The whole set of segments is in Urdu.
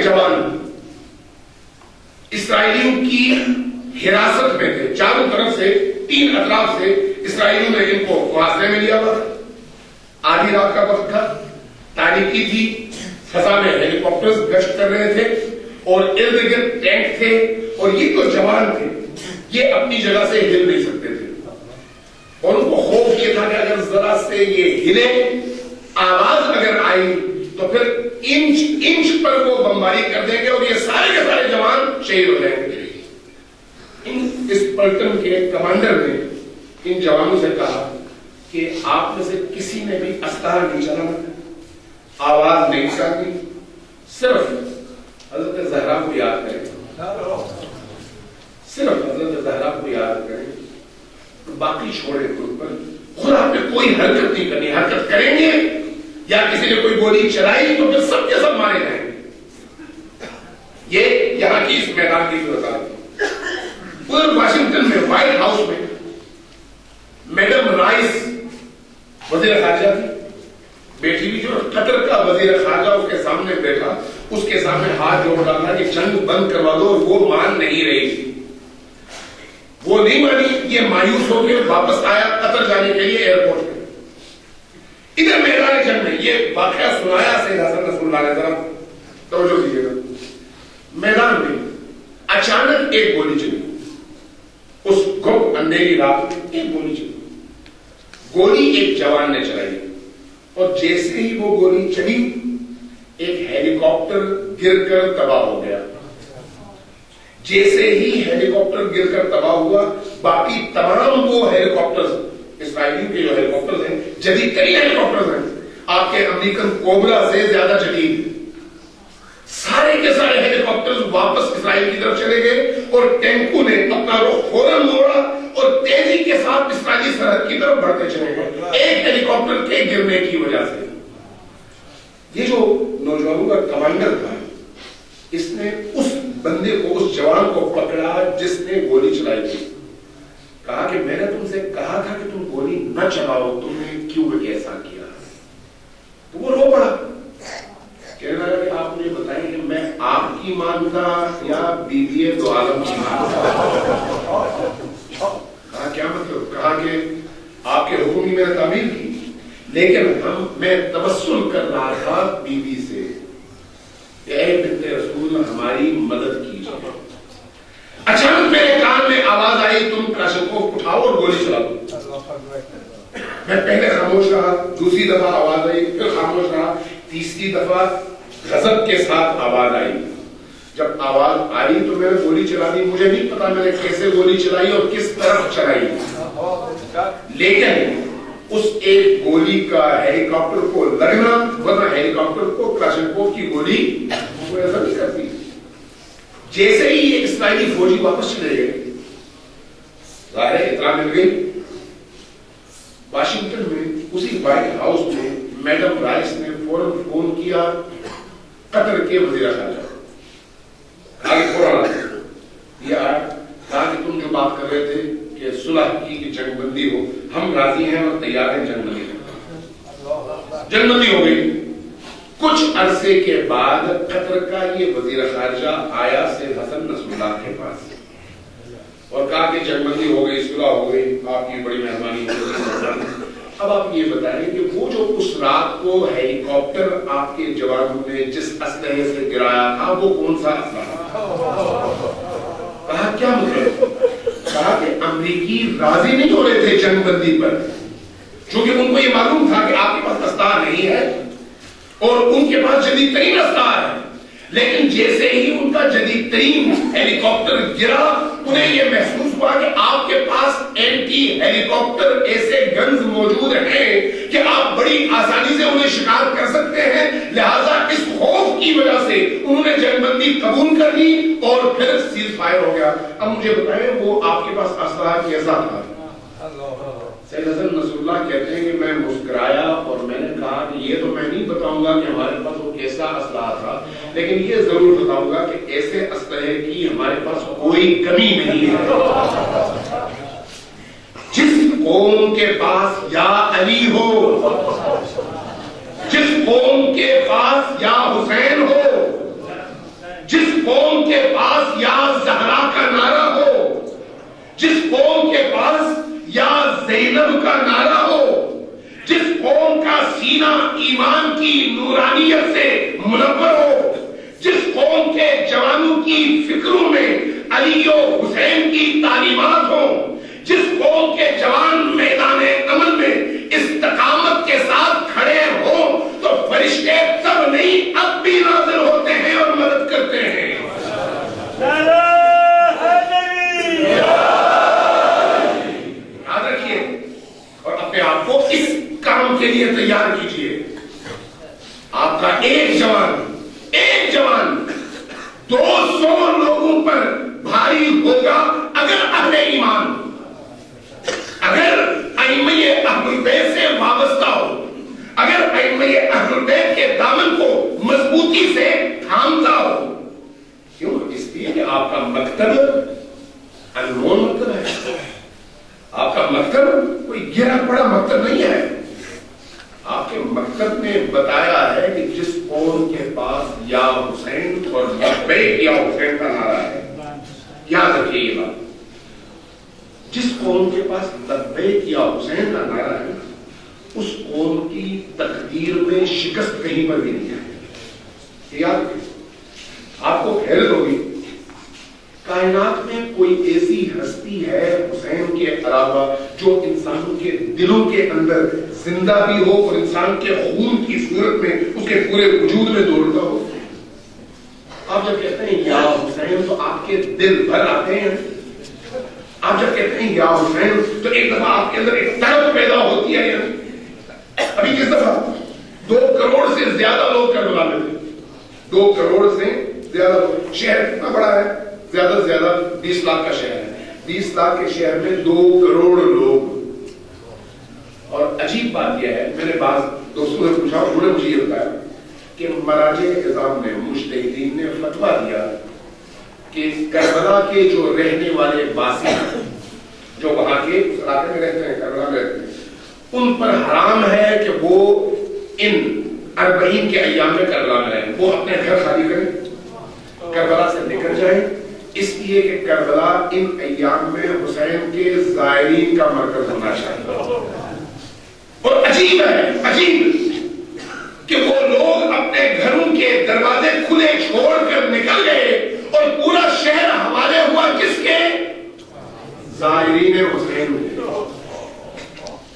جوان اسرائیلیوں کی حراست میں تھے، چاروں طرف سے، تین اطراف سے اسرائیلیوں نے ان کو محاصرے میں لیا ہوا تھا۔ آدھی رات کا وقت تھا، تاریکی تھی، فضا میں ہیلی کاپٹرز گشت کر رہے تھے اور ارد گرد ٹینک تھے، اور یہ جو جوان تھے یہ اپنی جگہ سے ہل نہیں سکتے تھے، اور ان کو خوف یہ تھا کہ اگر ذرا سے یہ ہلے، آواز اگر آئی تو پھر انچ انچ پر وہ بمباری کر دیں گے اور یہ سارے کے سارے جوان شہید ہو جائیں گے۔ اس پلٹن کے کمانڈر نے ان جوانوں سے کہا کہ آپ میں سے کسی نے بھی اسلحہ نہیں چلانا، آواز نہیں کرنی، صرف حضرت زہرا کو یاد کریں، صرف حضرت زہرا کو یاد کریں، باقی چھوڑے خود پر، خود آپ نے کوئی حرکت نہیں کرنی، حرکت کریں گے یا کسی نے کوئی گولی چلائی تو پھر سب کے سب مارے جائیں گے۔ یہ یہاں کی اس میدان کی صورت ہے۔ پورے واشنگٹن میں وائٹ ہاؤس میں میڈم رائس وزیر خارجہ تھی، بیٹھی ہوئی جو قطر کا وزیر خارجہ اس کے سامنے بیٹھا، اس کے سامنے ہاتھ جوڑ رہا تھا کہ جنگ بند کروا دو، اور وہ مان نہیں رہی تھی، وہ نہیں مانی۔ یہ مایوس ہو کے واپس آیا قطر جانے کے لیے ایئرپورٹ میں۔ ادھر میدان جنگ میں یہ واقعہ سنایا سید حسن نصر اللہ نے، ذرا توجہ دیجیے گا۔ میدان میں اچانک ایک گولی چلی، اس گپ اندھیری رات میں ایک گولی چلی، گولی ایک جوان نے چلائی، اور جیسے ہی وہ گولی چلی ایک ہیلی کاپٹر گر کر تباہ ہو گیا۔ جیسے ہی ہیلی کاپٹر گر کر تباہ ہوا، باقی تمام وہ ہیلی کاپٹر، اسرائیلی کے جو ہیلی کاپٹر ہیں، جدید ترین ہیلی کاپٹر ہیں، آپ کے امریکن کوبرا سے زیادہ جدید، سارے کے سارے ہیلی کاپٹر واپس اسرائیل کی طرف چلے گئے، اور ٹینکو نے اپنا رخ فوراً موڑا اور تیزی کے ساتھ اسرائیلی سرحد کی طرف بڑھتے چلے گئے، ایک ہیلی کاپٹر کے گرنے کی وجہ سے۔ یہ جو نوجوانوں کا کمانڈر تھا، اس نے اس بندے کو، اس جوان کو پکڑا جس نے گولی چلائی تھی، کہا کہ میں نے تم سے کہا تھا کہ تم گولی نہ چلاؤ، تم نے کیوں ایسا کیا؟ تو وہ رو پڑا، کہنے لگا کہ آپ مجھے بتائیں کہ میں آپ کی مانتا یا بیوی دو عالم کی مانتا؟ کہا کیا مطلب؟ کہا کہ آپ کے حکم کی میں نے تعمیل کی، لیکن میں تبسم کر رہا تھا بیوی سے، اے بنت رسول ہماری مدد کیجیے۔ اچانک میرے کان میں آواز آئی تم کلاشنکوف اٹھاؤ اور گولی چلا دو۔ میں پہلے خاموش رہا، دوسری دفعہ آواز آئی، پھر خاموش رہا، تیسری دفعہ غضب کے ساتھ آواز آئی۔ جب آواز آئی تو میں نے گولی چلا دی، مجھے نہیں پتا میں نے کیسے گولی چلائی اور کس طرف چلائی، لیکن اس ایک گولی کا ہیلی کاپٹر کو لگنا، ورنہ ہیلی کاپٹر کو کلاشنکوف کی گولی وہ ایسا نہیں کرتی۔ جیسے ہی یہ اسرائیلی فوجی واپس چلے گئے، ظاہر اطلاع مل گئی، واشنگٹن میں اسی وائٹ ہاؤس میں میڈم رائس نے فوراً فون کیا قطر کے وزیر خارجہ، یہ آیا، کہا کہ تم جو بات کر رہے تھے کہ صلح کی کہ جنگ بندی ہو، ہم راضی ہیں اور تیار ہیں جنگ بندی کرنے۔ جنگ بندی ہو گئی۔ کچھ عرصے کے بعد قطر کا یہ وزیر خارجہ آیا سید حسن نصر اللہ کے پاس اور کہا کہ جنگ بندی ہو گئی، صلح ہو گئی، آپ کی بڑی مہربانی ہوگی۔ اب آپ یہ بتائیں کہ وہ جو اس رات کو ہیلی کاپٹر آپ کے جوانوں نے جس اسلحے سے گرایا تھا وہ کون سا اسلحہ تھا؟ کہا کیا مطلب؟ کہا کہ امریکی راضی نہیں ہو رہے تھے جنگ بندی پر، چونکہ ان کو یہ معلوم تھا کہ آپ کے پاس اسلحہ نہیں ہے اور ان کے پاس جدید ترین اسلحہ ہے، لیکن جیسے ہی ان کا جدید ترین ہیلی کاپٹر گرا انہیں یہ محسوس ہوا کہ آپ کے پاس اینٹی ہیلی کاپٹر ایسے گنز موجود ہیں کہ آپ بڑی آسانی سے انہیں شکار کر سکتے ہیں، لہذا اس خوف کی وجہ سے انہوں نے جنگ بندی قبول کر لی اور پھر سیز فائر ہو گیا۔ اب مجھے بتائیں وہ آپ کے پاس اسلحہ کیسا تھا؟ سید حسن نصر اللہ کہتے ہیں کہ میں مسکرایا اور میں نے کہا کہ یہ تو میں نہیں بتاؤں گا کہ ہمارے پاس وہ کیسا اسلحہ تھا، لیکن یہ ضرور بتاؤں گا کہ ایسے اسلحے کی ہمارے پاس کوئی کمی نہیں ہے۔ جس قوم کے پاس یا علی ہو، جس قوم کے پاس یا حسین ہو، جس قوم کے پاس یا زہرا کا نعرہ ہو، جس قوم کے پاس یا زینب کا نعرہ ہو، جس قوم کا سینہ ایمان کی نورانیت سے منور ہو، جس قوم کے جوانوں کی فکروں میں علی و حسین کی تعلیمات ہوں، جس قوم کے جوان میدان عمل میں استقامت کے ساتھ کھڑے ہوں، تو فرشتے تب نہیں اب بھی نازل ہوتے ہیں اور مدد کرتے ہیں۔ یاد رکھیے اور اپنے آپ کو اس کام کے لیے تیار کیجیے۔ آپ کا ایک جوان 200 لوگوں پر بھاری ہوگا اگر اہل ایمان، اگر ائمہ اہل بیت سے وابستہ ہو، اگر ائمہ اہل بیت کے دامن کو مضبوطی سے تھامتا ہو۔ کیوں؟ اس لیے کہ آپ کا مکتب انمول مکتب ہے، آپ کا مکتب کوئی گرا پڑا مکتب نہیں ہے۔ آپ کے مکتب نے بتایا ہے کہ جس قوم کے پاس یا حسین اور لبیک یا حسین کا نعرہ ہے، یاد رکھیے یہ بات، جس قوم کے پاس لبیک یا حسین کا نعرہ ہے اس قوم کی تقدیر میں شکست کہیں پر بھی نہیں ہے۔ یاد رکھیے، آپ کو حیرت ہوگی کائنات میں کوئی ایسی ہستی ہے حسین کے علاوہ جو انسانوں کے دلوں کے اندر زندہ بھی ہو اور انسان کے خون کی صورت میں اس کے پورے وجود میں دوڑتا ہو؟ آپ جب کہتے ہیں یا حسین تو آپ کے دل بھر آتے ہیں، آپ جب کہتے ہیں یا حسین تو ایک دفعہ آپ کے اندر ایک طرف پیدا ہوتی ہے۔ ابھی کس دفعہ 2 کروڑ سے زیادہ لوگ کربلا میں تھے، 2 کروڑ سے زیادہ۔ شہر کتنا بڑا ہے؟ زیادہ سے زیادہ 20 لاکھ کا شہر ہے، 20 لاکھ کے شہر میں 2 کروڑ لوگ۔ اور عجیب بات یہ ہے، میں نے بعض دوستوں نے پوچھا، انہوں نے مجھے یہ بتایا کہ مراجع اعظام نے، مجتہدین نے فتویٰ دیا کہ کربلا کے جو رہنے والے باسی ہیں، جو وہاں کے اس علاقے میں رہتے ہیں، کربلا میں رہتے ہیں، ان پر حرام ہے کہ وہ ان 40 کے ایام میں کربلا میں رہیں، وہ اپنے گھر خالی کریں، کربلا سے نکل جائیں، اس لیے کہ کربلا ان ایام میں حسین کے زائرین کا مرکز ہونا چاہیے۔ اور عجیب کہ وہ لوگ اپنے گھروں کے دروازے کھلے چھوڑ کر نکل گئے اور پورا شہر حوالے ہوا کس کے؟ زائرین حسین۔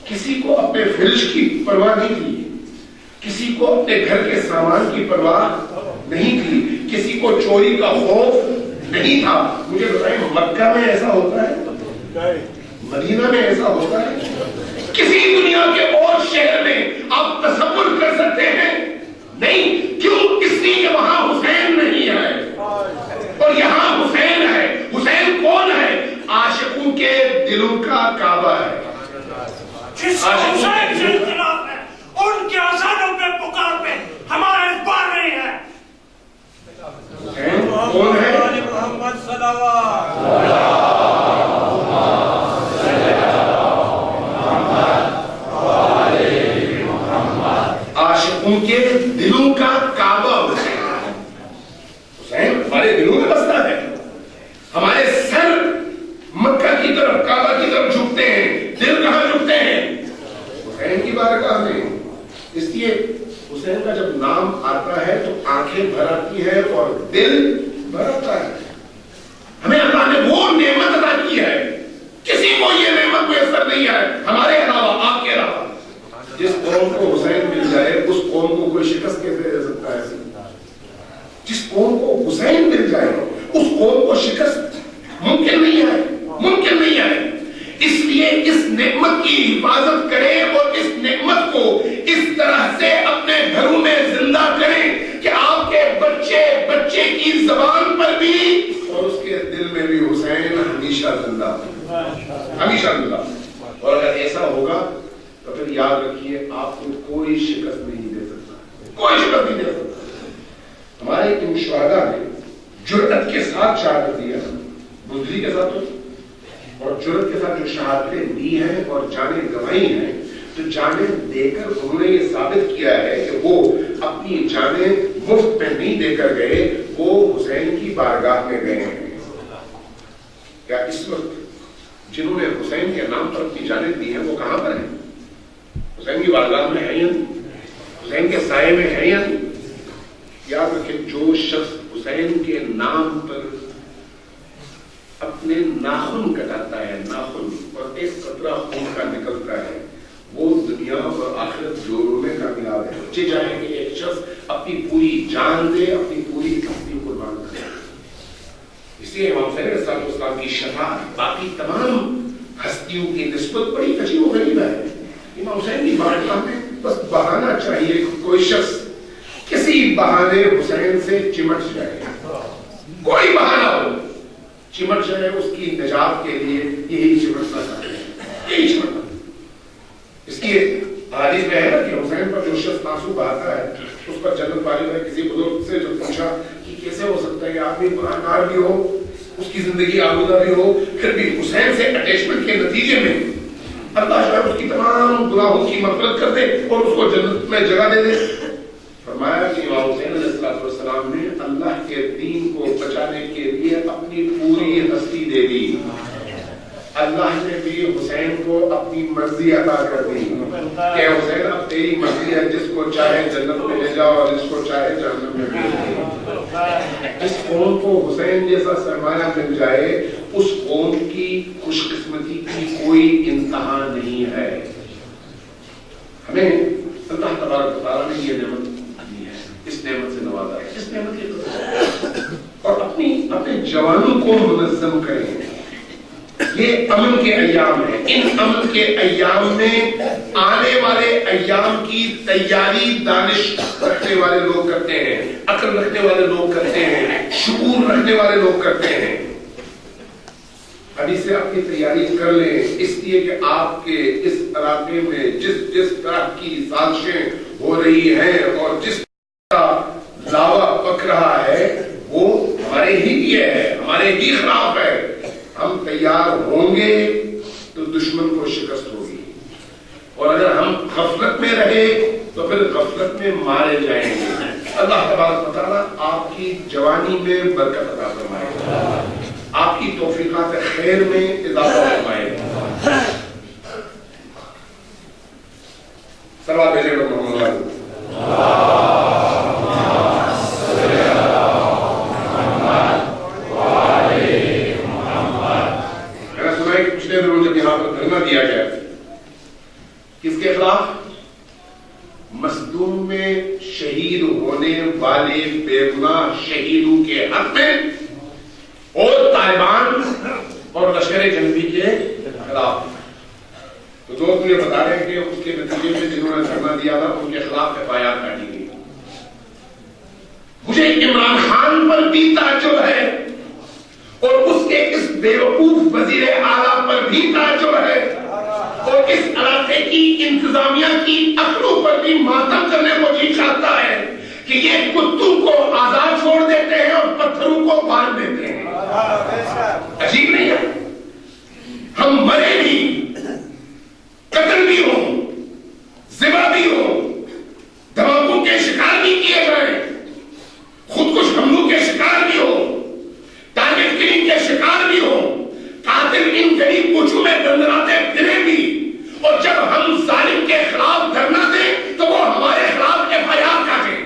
کسی کو اپنے فرش کی پرواہ نہیں کی، کسی کو اپنے گھر کے سامان کی پرواہ نہیں کی، کسی کو چوری کا خوف نہیں تھا۔ مجھے بتائیں مکہ میں ایسا ہوتا ہے؟ مدینہ میں ایسا ہوتا ہے؟ کسی دنیا کے اور شہر میں آپ تصور کر سکتے ہیں؟ نہیں۔ کیوں؟ اس لیے کہ وہاں حسین نہیں ہے اور یہاں حسین ہے۔ حسین کون ہے؟ عاشقوں کے دلوں کا کعبہ ہے۔ جس حسین سے اختلاف ہے ان کے اذانوں پہ پکار پہ ہمارا اعتبار نہیں ہے۔ حسین کون ہے؟ محمد صلوات عاشقوں کے دلوں کا کعبہ حسین۔ حسین ہمارے دلوں میں بستا ہے، ہمارے سر مکہ کی طرف، کعبہ کی طرف جھکتے ہیں، دل کہاں جھکتے ہیں؟ حسین کی بارگاہ میں۔ اس لیے حسین کا جب نام آتا ہے تو آنکھیں بھر آتی ہے اور دل بھر آتا ہے۔ ہمیں اللہ نے وہ نعمت عطا کی ہے، کسی کو یہ نعمت میسر نہیں ہے ہمارے علاوہ، آپ کے علاوہ۔ جس قوم کو حسین مل جائے اس قوم کو کوئی شکست کیسے دے سکتا ہے؟ جس قوم کو حسین مل جائے اس قوم کو شکست ممکن نہیں ہے، ممکن نہیں ہے۔ اس لیے اس نعمت کی حفاظت کریں اور اس نعمت کو اس طرح سے اپنے گھروں میں زندہ کریں کہ آپ کے بچے کی زبان پر بھی اور اس کے دل میں بھی حسین ہمیشہ زندہ، ہمیشہ زندہ۔ اور اگر ایسا ہوگا تو پھر یاد رکھیے آپ کو کوئی شکست نہیں دے سکتا، کوئی شکست نہیں دے سکتا۔ ہمارے ان شہداء نے جرأت کے ساتھ شہادت دی ہے، بزدلی کے ساتھ اور جرأت کے ساتھ جو شہادتیں دی ہیں اور جانیں گنوائی ہیں، تو جانیں دے کر انہوں نے یہ ثابت کیا ہے کہ وہ اپنی جانیں مفت میں نہیں دے کر گئے، وہ حسین حسین کی بارگاہ میں گئے ہیں؟ کیا اس وقت جنہوں نے حسین کے نام پر اپنی جانب دی ہے وہ کہاں پر ہیں؟ حسین کی بارگاہ میں ہے یا نہیں؟ حسین کے سائے میں ہے یا نہیں؟ یاد رکھیں، جو شخص حسین کے نام پر اپنے ناخن کٹاتا ہے، ناخن، اور ایک قطرہ خون کا نکلتا ہے، وہ دنیا اور آخرت دونوں میں کامیاب ہے۔ بچے جائیں کہ ایک شخص اپنی پوری جان دے، اپنی پوری ہستی قربان کرے۔ اس لیے امام حسین علیہ السلام کی شفاعت باقی تمام ہستیوں کی نسبت بڑی عجیب و غریب ہے۔ امام حسین کی بارگاہ میں بس بہانہ چاہیے کہ کوئی شخص کسی بہانے حسین سے چمٹ جائے، کوئی بہانہ ہو، چمٹ جائے، اس کی نجات کے لیے یہی چمٹنا چاہتے ہیں، یہی چمٹنا۔ اس کی حدیث میں ہے نا کہ حسین پر جو شخص آنسو بہاتا ہے اس پر جنت واجب ہے۔ کسی بزرگ سے جو پوچھا کہ کیسے ہو سکتا ہے کہ آدمی گناہگار بھی ہو، اس کی زندگی آلودہ بھی ہو، پھر بھی حسین سے اٹیچمنٹ کے نتیجے میں اللہ شاید اس کی تمام گناہوں کی مغفرت کر دے اور اس کو جنت میں جگہ دے دے۔ فرمایا کہ امام حسین علیہ السلام نے اللہ کے دین کو بچانے کے لیے اپنی پوری ہستی دے دی۔ اللہ نے بھی حسین کو اپنی مرضی عطا کر دی کہ حسین اب تیری مرضی ہے، جس کو چاہے جنت میں لے جاؤ اور جس کو چاہے جہنم میں بھیج دے۔ جس قوم کو حسین جیسا سرمایہ مل جائے اس قوم کی خوش قسمتی کی کوئی انتہا نہیں ہے۔ ہمیں اللہ تبارک و تعالیٰ نے یہ نعمت دی ہے، اس نعمت سے نوازا ہے، اس نعمت کی اور اپنے جوانوں کو منظم کریں۔ یہ امن کے ایام ہیں، ان امن کے ایام میں آنے والے ایام کی تیاری دانش رکھنے والے لوگ کرتے ہیں، عقل رکھنے والے لوگ کرتے ہیں، شعور رکھنے والے لوگ کرتے ہیں۔ ابھی سے اپنی تیاری کر لیں، اس لیے کہ آپ کے اس علاقے میں جس طرح کی سازشیں ہو رہی ہیں اور جس کا لاوا پک رہا ہے وہ ہمارے ہی لیے ہے، ہمارے ہی خلاف ہے۔ ہم تیار ہوں گے تو دشمن کو شکست ہوگی، اور اگر ہم غفلت میں رہے تو پھر غفلت میں مارے جائیں گے۔ اللہ تبارک و تعالیٰ آپ کی جوانی میں برکت عطا فرمائے، آپ کی توفیقات خیر میں اضافہ فرمائے۔ صلوات بھیجے محمد علیہ۔ جب یہاں پر دھرنا دیا گیا کس کے خلاف؟ مصدوم میں شہید ہونے والے بے گناہ شہیدوں کے حق میں اور طالبان اور لشکر جنگی کے خلاف۔ تو دوست مجھے بتا رہے ہیں کہ اس کے نتیجے میں جنہوں نے دھرنا دیا تھا ان کے خلاف FIR کاٹی گئی۔ مجھے عمران خان پر بھی تعجب ہے اور اس کے اس بیوقوف وزیر اعلیٰ پر بھی تعجب ہے اور اس علاقے کی انتظامیہ کی عقلوں پر بھی ماتم کرنے کو جی چاہتا ہے کہ یہ کتوں کو آزاد چھوڑ دیتے ہیں اور پتھروں کو باندھ دیتے ہیں۔ عجیب نہیں ہے؟ ہم مرے بھی، قتل بھی ہوں، ذبح بھی ہوں، دھماکوں کے شکار بھی کیے جائیں، خودکش حملوں کے شکار بھی ہوں، ٹارگٹ کلنگ کے شکار بھی ہوں، قاتل ان غریب کوچوں میں دندراتے پھرے بھی، اور جب ہم ظالم کے خلاف دھرنا دیں تو وہ ہمارے خلاف FIR کاٹیں۔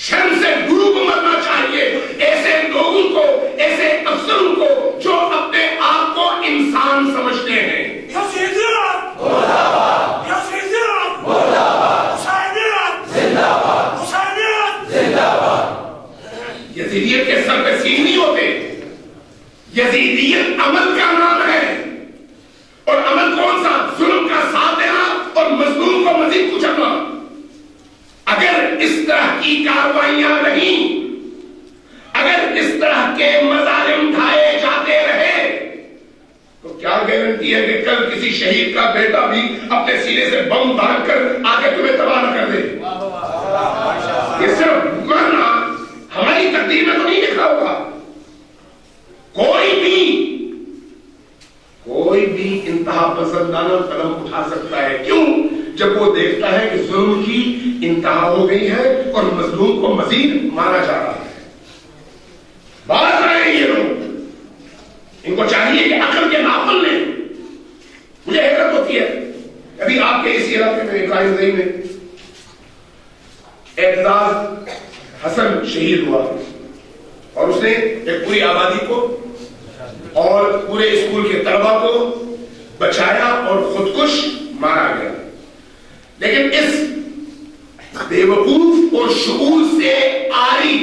شرم سے ڈوب مرنا چاہیے ایسے لوگوں کو، ایسے افسروں کو جو اپنے آپ کو انسان سمجھتے ہیں۔ یزیدیت کے سر پہ سین نہیں ہوتے، یزیدیت عمل کا نام ہے، اور عمل کون سا؟ ظلم کا ساتھ دینا اور مظلوم کو مزید کچلنا۔ اگر اس طرح کی کارروائیاں نہیں، اگر اس طرح کے مظالم ڈھائے جاتے رہے تو کیا گارنٹی ہے کہ کل کسی شہید کا بیٹا بھی اپنے سینے سے بم باندھ کر آگے تمہیں تباہ نہ کر دے؟ یہ صرف مرنا ہماری تقدیر میں تو نہیں لکھا ہوگا۔ کوئی بھی انتہا پسندانہ قدم اٹھا سکتا ہے، کیوں؟ جب وہ دیکھتا ہے کہ ظلم کی انتہا ہو گئی ہے اور مظلوم کو مزید مارا جا رہا ہے۔ شہید ہوا اور اس نے ایک پوری آبادی کو اور پورے اسکول کے طلبا کو بچایا اور خودکش مارا گیا. لیکن اس بیوقوف اور شعور سے آری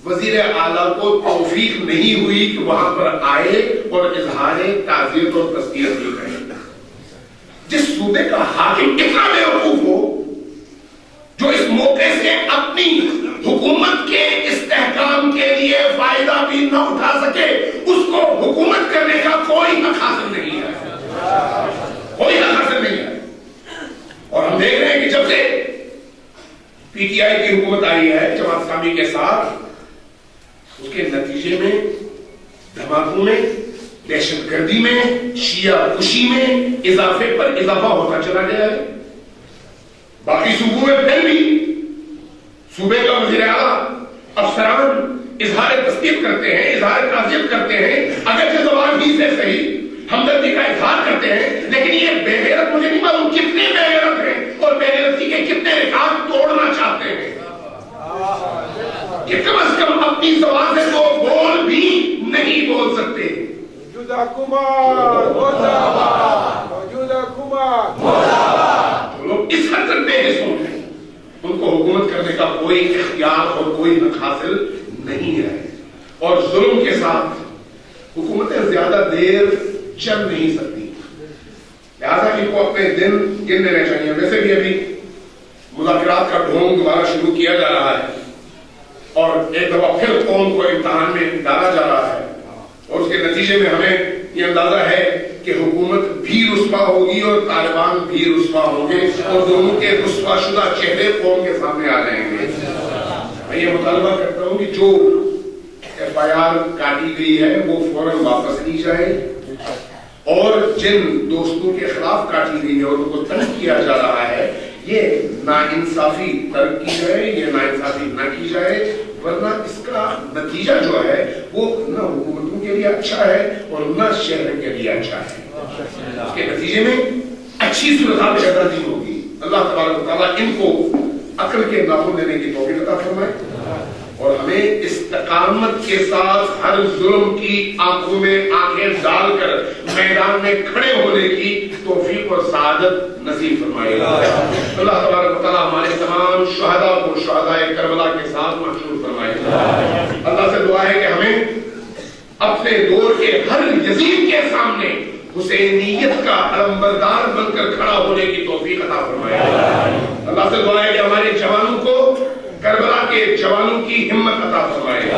وزیر اعلیٰ کو توفیق نہیں ہوئی کہ وہاں پر آئے اور اظہار تعزیت اور تسلیت بھی کرے. جس صوبے کا حاکم اتنا بیوقوف ہو جو اس موقع سے اپنی حکومت کے استحکام کے لیے فائدہ بھی نہ اٹھا سکے, اس کو حکومت کرنے کا کوئی حق حاصل نہیں ہے, کوئی حق حاصل نہیں ہے. اور ہم دیکھ رہے ہیں کہ جب سے پی ٹی آئی کی حکومت آئی ہے جماعت اسلامی کے ساتھ, اس کے نتیجے میں دھماکوں میں, دہشت گردی میں, شیعہ کشی میں اضافے پر اضافہ ہوتا چلا گیا ہے. باقی صوبوں میں پھر بھی صوبے کا وزیر اعلیٰ افسران اظہار تسلیت کرتے ہیں, اظہار تعزیت کرتے ہیں, اگرچہ زبان ہی سے صحیح ہمدردی کا اظہار کرتے ہیں, لیکن یہ بے غیرت مجھے نہیں معلوم کتنے بے غیرت ہیں اور بے غیرتی کے کتنے ریکارڈ توڑنا چاہتے ہیں کہ کم از کم اپنی زبان سے تو بول بھی نہیں بول سکتے. لوگ اس حد تک بے حسوں ہیں, ان کو حکومت کرنے کا کوئی اختیار اور کوئی حق حاصل نہیں ہے. اور ظلم کے ساتھ حکومتیں زیادہ دیر چل نہیں سکتی, لہذا ان کو اپنے دن گن لینے چاہیے. ویسے بھی ابھی مذاکرات کا ڈھونگ دوبارہ شروع کیا جا رہا ہے اور ایک دفعہ پھر قوم کو امتحان میں ڈالا جا رہا ہے, اور اس کے نتیجے میں ہمیں یہ اندازہ ہے کہ حکومت بھی رسوا ہوگی اور طالبان بھی رسوا ہوں گے, اور دونوں کے رسوا شدہ چہرے قوم کے سامنے آ جائیں گے. میں یہ مطالبہ کرتا ہوں کہ جو ایف آئی آر کاٹی گئی ہے وہ فوراً واپس لی جائے, اور جن دوستوں کے خلاف کاٹی گئی ہے اور ان کو تنگ کیا جا رہا ہے یہ ناانصافی ترک کی جائے, یہ ناانصافی نہ کی جائے, ورنہ اس کا نتیجہ جو ہے وہ نہ حکومتوں کے لیے اچھا ہے اور نہ شہر کے لیے اچھا ہے. اس کے نتیجے میں اچھی صورتحال پیدا نہیں ہوگی. اللہ تبارک و تعالیٰ ان کو عقل کے ناخن دینے کی توفیق عطا فرمائے اور ہمیں استقامت کے ساتھ ہر ظلم کی آنکھوں میں آنکھیں ڈال کر میدان میں کھڑے ہونے کی توفیق اور سعادت نصیب فرمائے. اللہ تبارک و تعالیٰ ہمارے تمام شہداء کو شہدائے کربلا کے ساتھ محشور فرمائے. اللہ سے دعا ہے کہ ہمیں اپنے دور کے ہر یزید کے سامنے حسینیت کا علمبردار بن کر کھڑا ہونے کی توفیق عطا فرمائے. اللہ سے دعا ہے کہ ہمارے جوانوں کو کربلا کے جوانوں کی ہمت عطا فرمائے.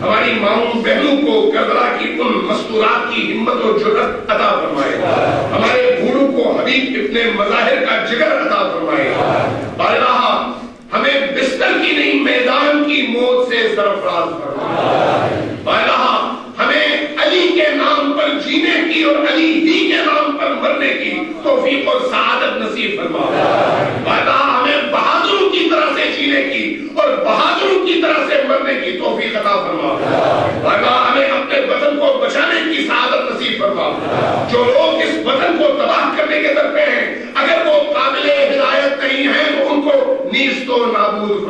ہماری ماؤں بہنوں کو کربلا کی ان مستورات کی ہمت اور جرأت عطا فرمائے. ہمارے بوڑھوں کو حبیب ابن مظاہر کا جگر عطا فرمائے. بارگاہ ہمیں بستر کی نہیں میدان کی موت سے سرفراز فرمائے. بارگاہ ہمیں علی کے نام پر جینے کی اور علی ہی کے نام پر مرنے کی توفیق اور سعادت نصیب فرمائے. بارگاہ ہمیں بہادروں کی طرح سے جینے کی اور بہادروں کی طرح سے مرنے کی توفیق عطا فرما. بارگاہ ہمیں اپنے وطن کو بچانے کی سعادت نصیب فرما. جو لوگ اس وطن کو تباہ کرنے کے در پہ ہیں, اگر وہ قابل ہدایت نہیں ہیں تو ان کو نیست و نابود